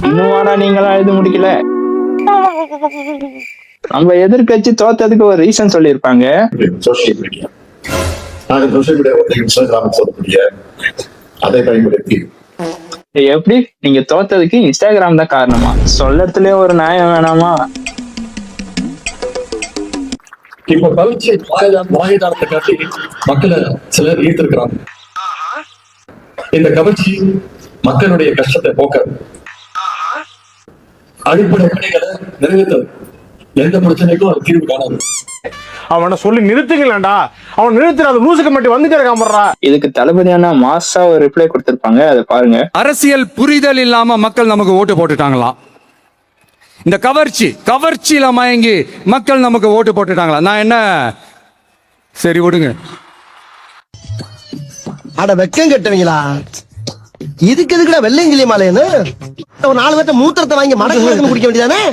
இன்னும் வாடா நீங்களா எழுதி முடிக்கல. நம்ம எதிர்கட்சி தோத்ததுக்கு ஒரு ரீசன் சொல்லியிருப்பாங்க. சோசியல் மீடியா, நாங்கள் சோசியல் மீடியா இன்ஸ்டாகிராம் சொல்லக்கூடிய அதை பயன்படுத்தி எப்படி நீங்க தோத்ததுக்கு இன்ஸ்டாகிராம் தான் காரணமா? சொல்லறதுலயே ஒரு நியாயம் வேணாமா? இப்ப கவிச்சி வாயுதானத்தை காட்டி மக்களை சிலர் ஈர்த்திருக்கிறாங்க. இந்த கவிச்சி மக்களுடைய கஷ்டத்தை போக்க, அடிப்படை பணிகளை நிறைவேற்றது, எந்த பிரச்சனைக்கும் அது தீர்வு காணாது. அவனை சொல்லி நிறுத்துங்களேன்டா, அவன் நிறுத்துற லூசுக்கு மட்டும் வந்து கிடக்காமறா. இதுக்கு தளபதியான மாசா ஒரு ரிப்ளை கொடுத்திருப்பாங்க, அதை பாருங்க. அரசியல் புரிதல் இல்லாம மக்கள் நமக்கு ஓட்டு போட்டுட்டாங்களாம். இந்த கவர்ச்சியில மயங்கி மக்கள் நமக்கு ஓட்டு போட்டுட்டாங்களா? நான் என்ன சரி விடுங்க. அட வெக்கம் கட்டுவீங்களா? இதுக்கு எதுக்குடா வெள்ளையங்கிலி மாலைன்னு ஒரு 4 பேர்த்த மூத்திரத்தை வாங்கி மடக்கு குடிக்க வேண்டியதானே?